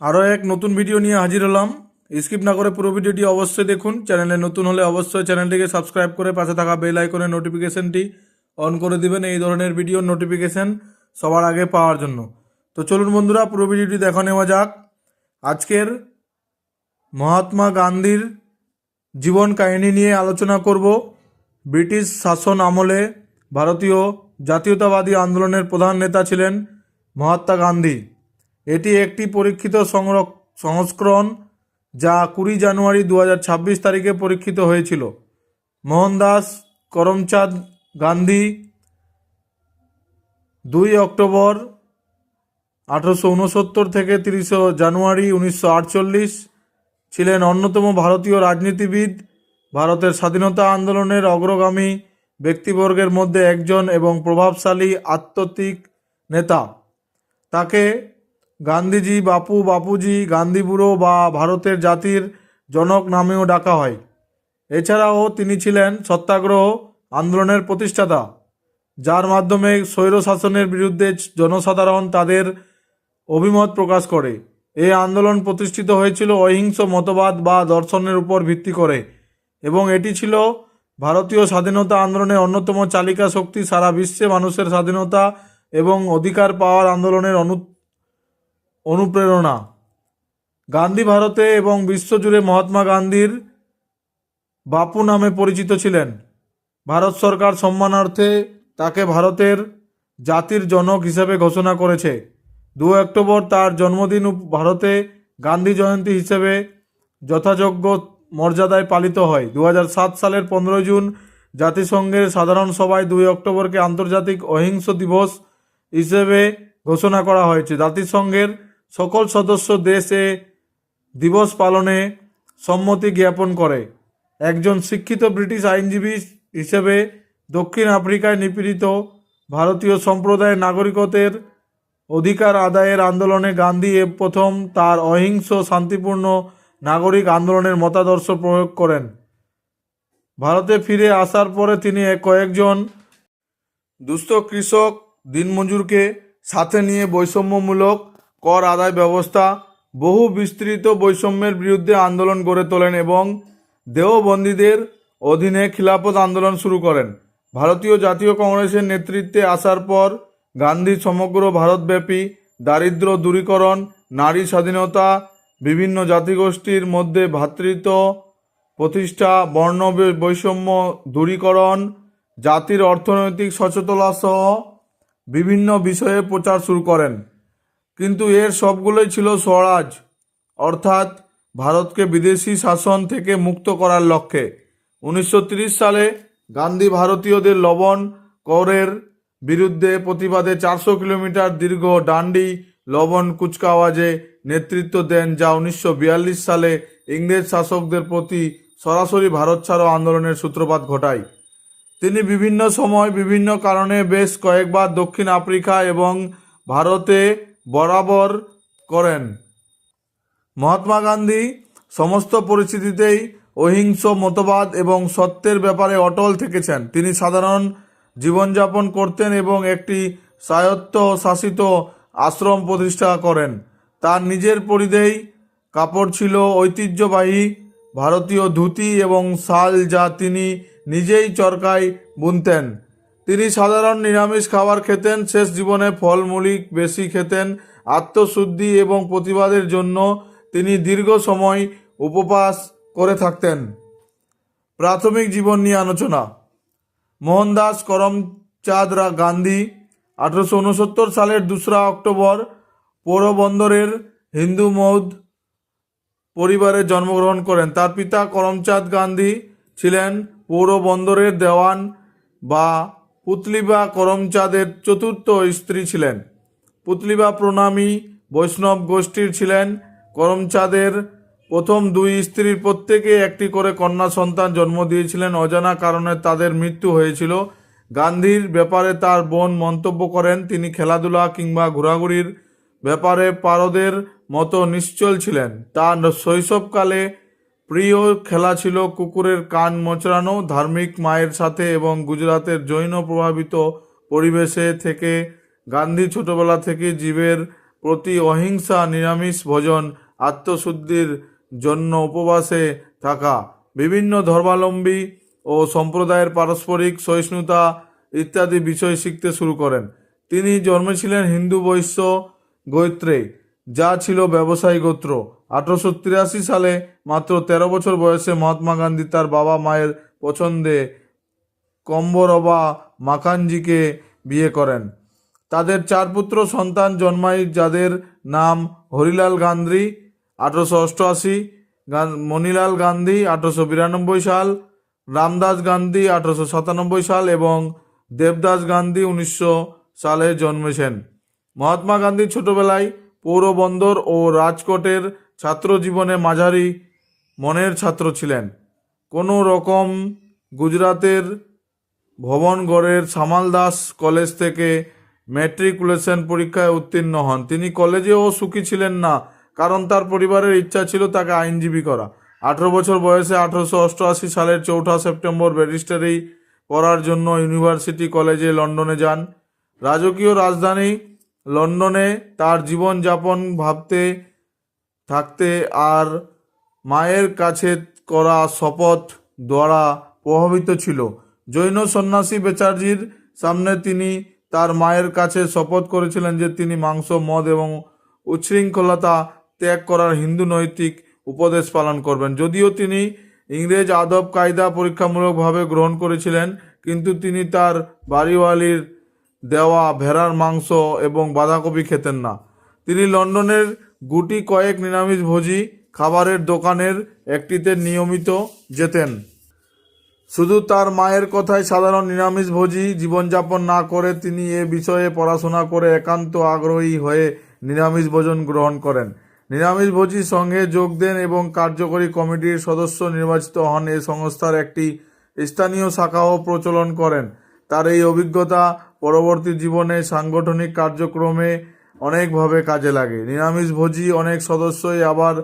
আরও এক নতুন ভিডিও নিয়ে হাজির হলাম। স্কিপ না করে পুরো ভিডিওটি অবশ্যই দেখুন। চ্যানেলে নতুন হলে অবশ্যই চ্যানেলটিকে সাবস্ক্রাইব করে পাশে থাকা বেল আইকনের নোটিফিকেশনটি অন করে দিবেন এই ধরনের ভিডিওর নোটিফিকেশন সবার আগে পাওয়ার জন্য। তো চলুন বন্ধুরা, পুরো ভিডিওটি দেখা নেওয়া যাক। আজকের মহাত্মা গান্ধীর জীবন কাহিনী নিয়ে আলোচনা করব। ব্রিটিশ শাসন আমলে ভারতীয় জাতীয়তাবাদী আন্দোলনের প্রধান নেতা ছিলেন মহাত্মা গান্ধী। এটি একটি পরীক্ষিত সংস্করণ যা 20 জানুয়ারি 2026 তারিখে পরীক্ষিত হয়েছিল। মোহনদাস করমচাঁদ গান্ধী 2 অক্টোবর 1869 থেকে 30 জানুয়ারি 1948 ছিলেন অন্যতম ভারতীয় রাজনীতিবিদ। ভারতের স্বাধীনতা আন্দোলনের অগ্রগামী ব্যক্তিবর্গের মধ্যে একজন এবং প্রভাবশালী আধ্যাত্মিক নেতা। তাকে গান্ধীজি, বাপুজি, গান্ধী বুড়ো বা ভারতের জাতির জনক নামেও ডাকা হয়। এছাড়াও তিনি ছিলেন সত্যাগ্রহ আন্দোলনের প্রতিষ্ঠাতা, যার মাধ্যমে স্বৈরশাসনের বিরুদ্ধে জনসাধারণ তাদের অভিমত প্রকাশ করে। এই আন্দোলন প্রতিষ্ঠিত হয়েছিল অহিংস মতবাদ বা দর্শনের উপর ভিত্তি করে এবং এটি ছিল ভারতীয় স্বাধীনতা আন্দোলনের অন্যতম চালিকা শক্তি। সারা বিশ্বে মানুষের স্বাধীনতা এবং অধিকার পাওয়ার আন্দোলনের অনুপ্রেরণা। গান্ধী ভারতে এবং বিশ্বজুড়ে মহাত্মা গান্ধীর বাপু নামে পরিচিত ছিলেন। ভারত সরকার সম্মানার্থে তাকে ভারতের জাতির জনক হিসেবে ঘোষণা করেছে। 2 অক্টোবর তার জন্মদিন ভারতে গান্ধী জয়ন্তী হিসেবে যথাযোগ্য মর্যাদায় পালিত হয়। 2007 সালের 15 জুন জাতিসংঘের সাধারণ সভায় 2 অক্টোবরকে আন্তর্জাতিক অহিংস দিবস হিসেবে ঘোষণা করা হয়েছে। জাতিসংঘের সকল সদস্য দেশ এ দিবস পালনে সম্মতি জ্ঞাপন করে। একজন শিক্ষিত ব্রিটিশ আইনজীবী হিসেবে দক্ষিণ আফ্রিকায় নিপীড়িত ভারতীয় সম্প্রদায়ের নাগরিকত্বের অধিকার আদায়ের আন্দোলনে গান্ধী প্রথম তার অহিংস শান্তিপূর্ণ নাগরিক আন্দোলনের মতাদর্শ প্রয়োগ করেন। ভারতে ফিরে আসার পরে তিনি কয়েকজন দুস্থ কৃষক দিনমজুরকে সাথে নিয়ে বৈষম্যমূলক কর আদায় ব্যবস্থা, বহু বিস্তৃত বৈষম্যের বিরুদ্ধে আন্দোলন গড়ে তোলেন এবং দেওবন্দীদের অধীনে খিলাফত আন্দোলন শুরু করেন। ভারতীয় জাতীয় কংগ্রেসের নেতৃত্বে আসার পর গান্ধী সমগ্র ভারতব্যাপী দারিদ্র্য দূরীকরণ, নারী স্বাধীনতা, বিভিন্ন জাতিগোষ্ঠীর মধ্যে ভ্রাতৃত্ব প্রতিষ্ঠা, বর্ণ বৈষম্য দূরীকরণ, জাতির অর্থনৈতিক সচেতনতা সহ বিভিন্ন বিষয়ে প্রচার শুরু করেন। কিন্তু এর সবগুলোই ছিল স্বরাজ, অর্থাৎ ভারতকে বিদেশি শাসন থেকে মুক্ত করার লক্ষ্যে। 1930 সালে গান্ধী ভারতীয়দের লবণ করের বিরুদ্ধে প্রতিবাদে 400 কিলোমিটার দীর্ঘ ডান্ডি লবণ কুচকাওয়াজে নেতৃত্ব দেন, যা 1942 সালে ইংরেজ শাসকদের প্রতি সরাসরি ভারত ছাড়ো আন্দোলনের সূত্রপাত ঘটায়। তিনি বিভিন্ন সময় বিভিন্ন কারণে বেশ কয়েকবার দক্ষিণ আফ্রিকা এবং ভারতে বরাবর করেন। মহাত্মা গান্ধী সমস্ত পরিস্থিতিতেই অহিংস মতবাদ এবং সত্যের ব্যাপারে অটল থেকেছেন। তিনি সাধারণ জীবনযাপন করতেন এবং একটি স্বায়ত্ত শাসিত আশ্রম প্রতিষ্ঠা করেন। তার নিজের পরিধেয় কাপড় ছিল ঐতিহ্যবাহী ভারতীয় ধুতি এবং শাল, যা তিনি নিজেই চরকায় বুনতেন। তিনি সাধারণ নিরামিষ খাবার খেতেন, শেষ জীবনে ফলমূলিক বেশি খেতেন। আত্মশুদ্ধি এবং প্রতিবাদের জন্য তিনি দীর্ঘ সময় উপবাস করে থাকতেন। প্রাথমিক জীবন নিয়ে আলোচনা। মোহনদাস করমচাঁদ গান্ধী 1869 সালের 2 অক্টোবর পোরবন্দরের হিন্দু মৌদ পরিবারে জন্মগ্রহণ করেন। তার পিতা করমচাঁদ গান্ধী ছিলেন পোরবন্দরের দেওয়ান বা পুতলিবা করমচাঁদের চতুর্থ স্ত্রী ছিলেন। পুতলিবা প্রণামী বৈষ্ণব গোষ্ঠীর ছিলেন। করমচাঁদের প্রথম 2 স্ত্রীর প্রত্যেকে একটি করে কন্যা সন্তান জন্ম দিয়েছিলেন। অজানা কারণে তাদের মৃত্যু হয়েছিল। গান্ধীর ব্যাপারে তার বোন মন্তব্য করেন, তিনি খেলাধুলা কিংবা ঘোরাঘুরির ব্যাপারে পারদের মতো নিশ্চল ছিলেন। তার শৈশবকালে প্রিয় খেলা ছিল কুকুরের কান মোচড়ানো। ধার্মিক মায়ের সাথে এবং গুজরাতের জৈন প্রভাবিত পরিবেশে থেকে গান্ধী ছোটবেলা থেকে জীবের প্রতি অহিংসা, নিরামিষ ভোজন, আত্মশুদ্ধির জন্য উপবাসে থাকা, বিভিন্ন ধর্মাবলম্বী ও সম্প্রদায়ের পারস্পরিক সহিষ্ণুতা ইত্যাদি বিষয় শিখতে শুরু করেন। তিনি জন্মেছিলেন হিন্দু বৈশ্য গোত্রে, যা ছিল ব্যবসায়ী গোত্র। 1883 সালে মাত্র 13 বছর বয়সে মহাত্মা গান্ধী তার বাবা মায়ের পছন্দে কম্বরবা মাকাঞ্জিকে বিয়ে করেন। তাদের 4 পুত্র সন্তান জন্মায়, যাদের নাম হরিলাল গান্ধী 1888, মণিলাল গান্ধী 1892 সাল, রামদাস গান্ধী 1897 সাল এবং দেবদাস গান্ধী 1900 সালে জন্মেছেন। মহাত্মা গান্ধী ছোটবেলায় পৌরবন্দর ও রাজকোটের ছাত্র জীবনে মাঝারি মনের ছাত্র ছিলেন। কোনো রকম গুজরাতের ভবনগড়ের সামালদাস কলেজ থেকে ম্যাট্রিকুলেশন পরীক্ষায় উত্তীর্ণ হন। তিনি কলেজেও সুখী ছিলেন না, কারণ তার পরিবারের ইচ্ছা ছিল তাকে আইনজীবী করা। 18 বছর বয়সে 1888 সালের 4 সেপ্টেম্বর ব্যারিস্টারি পড়ার জন্য ইউনিভার্সিটি কলেজে লন্ডনে যান। রাজকীয় রাজধানী লন্ডনে তার জীবনযাপন ভাবতে থাকতে আর মায়ের কাছে করা শপথ দ্বারা প্রভাবিত ছিল। জৈন সন্ন্যাসী ব্যাচার্যির সামনে তিনি তার মায়ের কাছে শপথ করেছিলেন যে তিনি মাংস, মদ এবং উচ্ছৃঙ্খলতা ত্যাগ করার হিন্দু নৈতিক উপদেশ পালন করবেন। যদিও তিনি ইংরেজ আদব কায়দা পরীক্ষামূলকভাবে গ্রহণ করেছিলেন, কিন্তু তিনি তার বাড়িওয়ালির দেওয়া ভেড়ার মাংস এবং বাঁধাকপি খেতেন না। তিনি লন্ডনের গুটি কয়েক নিরামিষভোজী খাবারের দোকানের একটিতে নিয়মিত যেতেন। শুধু তার মায়ের কথায় সাধারণ নিরামিষভোজী জীবনযাপন না করে তিনি এ বিষয়ে পড়াশোনা করে একান্ত আগ্রহী হয়ে নিরামিষ ভোজন গ্রহণ করেন। নিরামিষভোজী সংঘে যোগ দেন এবং কার্যকরী কমিটির সদস্য নির্বাচিত হন। এ সংস্থার একটি স্থানীয় শাখাও প্রচলন করেন। তার এই অভিজ্ঞতা পরবর্তী জীবনে সাংগঠনিক কার্যক্রমে অনেকভাবে কাজে লাগে। নিরামিষভোজী অনেক সদস্যই আবার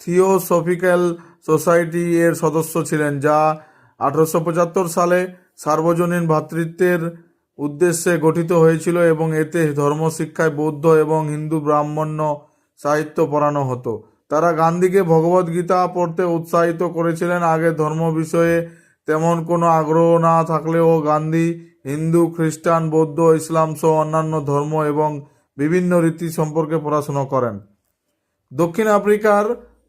থিওসফিক্যাল সোসাইটি এর সদস্য ছিলেন, যা 1875 সালে সার্বজনীন ভ্রাতৃত্বের উদ্দেশ্যে গঠিত হয়েছিল এবং এতে ধর্মশিক্ষায় বৌদ্ধ এবং হিন্দু ব্রাহ্মণ্য সাহিত্য পড়ানো হতো। তারা গান্ধীকে ভগবদ্গীতা পড়তে উৎসাহিত করেছিলেন। আগে ধর্ম বিষয়ে তেমন কোনো আগ্রহ না থাকলেও গান্ধী হিন্দু, খ্রিস্টান, বৌদ্ধ, ইসলাম সহ অন্যান্য ধর্ম এবং বিভিন্ন রীতি সম্পর্কে পড়াশোনা করেন। দক্ষিণ আফ্রিকার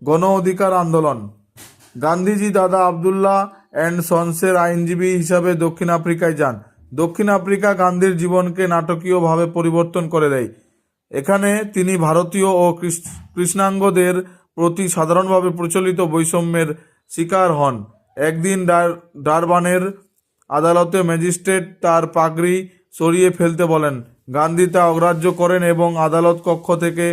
গণ অধিকার আন্দোলন। গান্ধীজি দাদা আবদুল্লাহ অ্যান্ড সন্সের আইনজীবী হিসাবে দক্ষিণ আফ্রিকায় যান। দক্ষিণ আফ্রিকা গান্ধীর জীবনকে নাটকীয়ভাবে পরিবর্তন করে দেয়। এখানে তিনি ভারতীয় ও কৃষ্ণাঙ্গদের প্রতি সাধারণভাবে প্রচলিত বৈষম্যের শিকার হন। একদিন ডারবানের আদালতে ম্যাজিস্ট্রেট তার পাগড়ি সরিয়ে ফেলতে বলেন। গান্ধী তা অগ্রাহ্য করেন এবং আদালত কক্ষ থেকে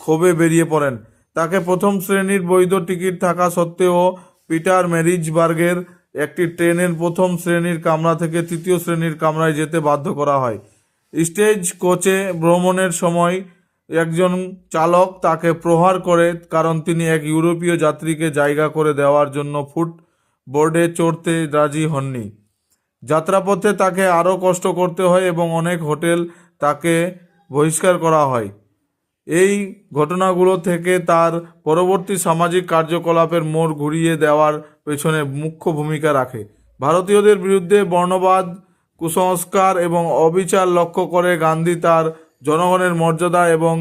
ক্ষোভে বেরিয়ে পড়েন। তাকে প্রথম শ্রেণীর বৈধ টিকিট থাকা সত্ত্বেও পিটার ম্যারিজবার্গের একটি ট্রেনের প্রথম শ্রেণীর কামরা থেকে তৃতীয় শ্রেণীর কামরায় যেতে বাধ্য করা হয়। স্টেজ কোচে ভ্রমণের সময় একজন চালক তাকে প্রহার করে, কারণ তিনি এক ইউরোপীয় যাত্রীকে জায়গা করে দেওয়ার জন্য ফুটবোর্ডে চড়তে রাজি হননি। যাত্রাপথে তাকে আরও কষ্ট করতে হয় এবং অনেক হোটেল তাকে বহিষ্কার করা হয়। এই ঘটনাগুলো থেকে তার পরবর্তী সামাজিক কার্যকলাপের মোড় ঘুরিয়ে দেওয়ার পেছনে মুখ্য ভূমিকা রাখে। ভারতীয়দের বিরুদ্ধে বর্ণবাদ, কুসংস্কার এবং অবিচার লক্ষ্য করে গান্ধী তার জনগণের মর্যাদা এবং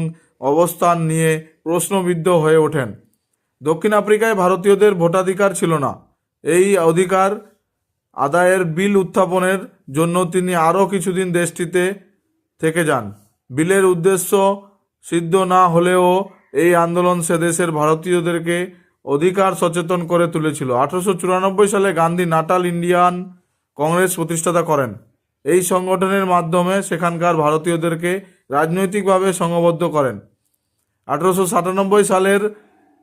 অবস্থান নিয়ে প্রশ্নবিদ্ধ হয়ে ওঠেন। দক্ষিণ আফ্রিকায় ভারতীয়দের ভোটাধিকার ছিল না। এই অধিকার আদায়ের বিল উত্থাপনের জন্য তিনি আরও কিছুদিন দেশটিতে থেকে যান। বিলের উদ্দেশ্য সিদ্ধ না হলেও এই আন্দোলন সে দেশের ভারতীয়দেরকে অধিকার সচেতন করে তুলেছিল। 1894 সালে গান্ধী নাটাল ইন্ডিয়ান কংগ্রেস প্রতিষ্ঠাতা করেন। এই সংগঠনের মাধ্যমে সেখানকার ভারতীয়দেরকে রাজনৈতিকভাবে সংঘবদ্ধ করেন। 1897 সালের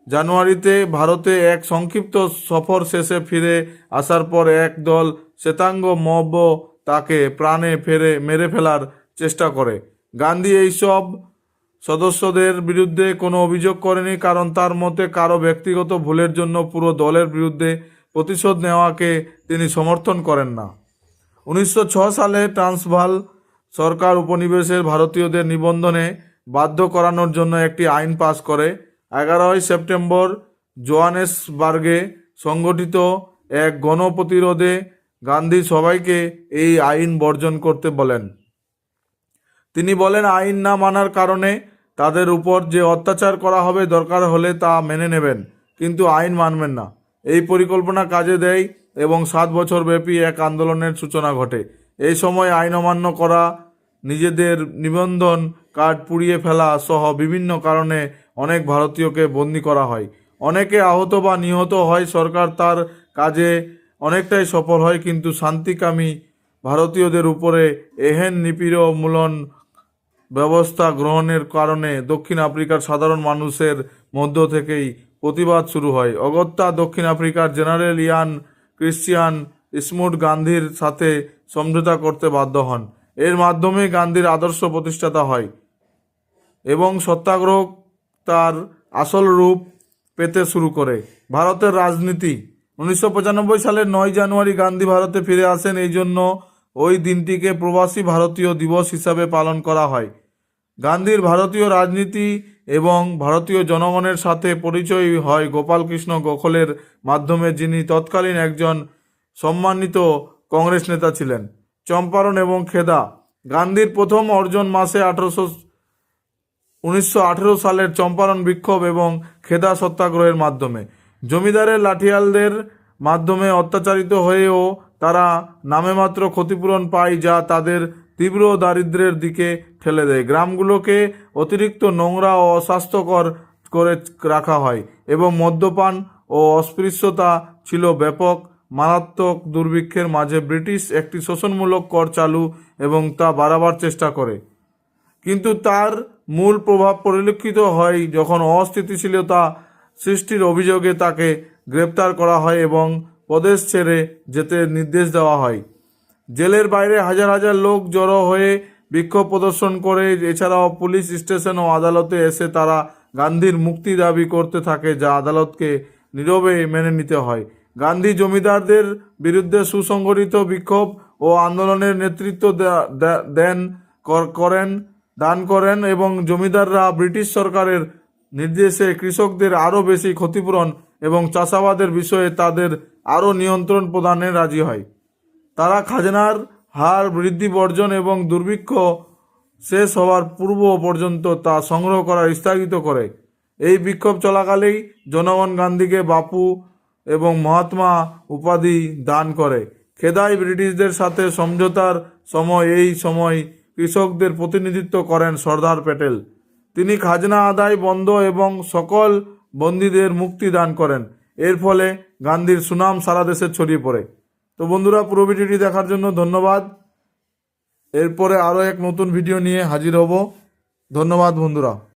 জানুয়ারিতে ভারতে এক সংক্ষিপ্ত সফর শেষে ফিরে আসার পর এক দল শ্বেতাঙ্গ মব তাকে প্রাণে মেরে ফেলার চেষ্টা করে। গান্ধী এইসব সদস্যদের বিরুদ্ধে কোনো অভিযোগ করেনি, কারণ তার মতে কারো ব্যক্তিগত ভুলের জন্য পুরো দলের বিরুদ্ধে প্রতিশোধ নেওয়াকে তিনি সমর্থন করেন না। 1906 সালে ট্রান্সভাল সরকার উপনিবেশের ভারতীয়দের নিবন্ধনে বাধ্য করানোর জন্য একটি আইন পাস করে। 11ই সেপ্টেম্বর জোহানেসবার্গে সংগঠিত এক গণপ্রতিরোধে গান্ধী সবাইকে এই আইন বর্জন করতে বলেন। তিনি বলেন, আইন না মানার কারণে তাদের উপর যে অত্যাচার করা হবে দরকার হলে তা মেনে নেবেন, কিন্তু আইন মানবেন না। এই পরিকল্পনা কাজে দেয় এবং 7 বছর ব্যাপী এক আন্দোলনের সূচনা ঘটে। এই সময় আইন অমান্য করা, নিজেদের নিবন্ধন কার্ড পুড়িয়ে ফেলা সহ বিভিন্ন কারণে অনেক ভারতীয়কে বন্দী করা হয়। অনেকে আহত বা নিহত হয়। সরকার তার কাজে অনেকটাই সফল হয়, কিন্তু শান্তিকামী ভারতীয়দের উপরে এহেন নিপীড়নমূলক ব্যবস্থা গ্রহণের কারণে দক্ষিণ আফ্রিকার সাধারণ মানুষের মধ্য থেকেই প্রতিবাদ শুরু হয়। অগত্যা দক্ষিণ আফ্রিকার জেনারেল ইয়ান ক্রিশ্চিয়ান স্মুথ গান্ধীর সাথে সমঝোতা করতে বাধ্য হন। এর মাধ্যমে গান্ধীর আদর্শ প্রতিষ্ঠাতা হয় এবং সত্যাগ্রহ তার আসল রূপ পেতে শুরু করে। ভারতের রাজনীতি। 1995 সালের 9 জানুয়ারি গান্ধী ভারতে ফিরে আসেন। এই জন্য ওই দিনটিকে প্রবাসী ভারতীয় দিবস হিসাবে পালন করা হয়। গান্ধীর ভারতীয় রাজনীতি এবং ভারতীয় জনগণের সাথে পরিচয় হয় গোপালকৃষ্ণ গোখলের মাধ্যমে, যিনি তৎকালীন একজন সম্মানিত কংগ্রেস নেতা ছিলেন। চম্পারণ এবং খেদা। গান্ধীর প্রথম অর্জন মাসে 1918 সালের চম্পারণ বিক্ষোভ এবং খেদা সত্যাগ্রহের মাধ্যমে। জমিদারের লাঠিয়ালদের মাধ্যমে অত্যাচারিত হয়েও তারা নামেমাত্র ক্ষতিপূরণ পায়, যা তাদের তীব্র দারিদ্র্যের দিকে ঠেলে দেয়। গ্রামগুলোকে অতিরিক্ত নোংরা ও অস্বাস্থ্যকর করে রাখা হয় এবং মদ্যপান ও অস্পৃশ্যতা ছিল ব্যাপক। মারাত্মক দুর্ভিক্ষের মাঝে ব্রিটিশ একটি শোষণমূলক কর চালু এবং তা বাড়াবার চেষ্টা করে, কিন্তু তার মূল প্রভাব পরিলক্ষিত হয় যখন অস্থিতিশীলতা সৃষ্টির অভিযোগে তাকে গ্রেপ্তার করা হয় এবং প্রদেশ ছেড়ে যেতে নির্দেশ দেওয়া হয়। জেলের বাইরে হাজার হাজার লোক জড়ো হয়ে বিক্ষোভ প্রদর্শন করে। এছাড়াও পুলিশ স্টেশন ও আদালতে এসে তারা গান্ধীর মুক্তি দাবি করতে থাকে, যা আদালতকে নীরবে মেনে নিতে হয়। গান্ধী জমিদারদের বিরুদ্ধে সুসংগঠিত বিক্ষোভ ও আন্দোলনের নেতৃত্ব দান করেন এবং জমিদাররা ব্রিটিশ সরকারের নির্দেশে কৃষকদের আরও বেশি ক্ষতিপূরণ এবং চাষাবাদের বিষয়ে তাদের আরও নিয়ন্ত্রণ প্রদানে রাজি হয়। তারা খাজনার হার বৃদ্ধি বর্জন এবং দুর্ভিক্ষ শেষ হওয়ার পূর্ব পর্যন্ত তা সংগ্রহ করা স্থগিত করে। এই বিক্ষোভ চলাকালেই জনগণ গান্ধীকে বাপু এবং মহাত্মা উপাধি দান করে। খেদাই ব্রিটিশদের সাথে সমঝোতার সময় কৃষকদের প্রতিনিধিত্ব করেন সর্দার প্যাটেল। তিনি খাজনা আদায় বন্ধ এবং সকল বন্দীদের মুক্তি দান করেন। এর ফলে গান্ধীর সুনাম সারা দেশে ছড়িয়ে পড়ে। তো বন্ধুরা, পুরো ভিডিওটি দেখার জন্য ধন্যবাদ। এরপরে আরও এক নতুন ভিডিও নিয়ে হাজির হব। ধন্যবাদ বন্ধুরা।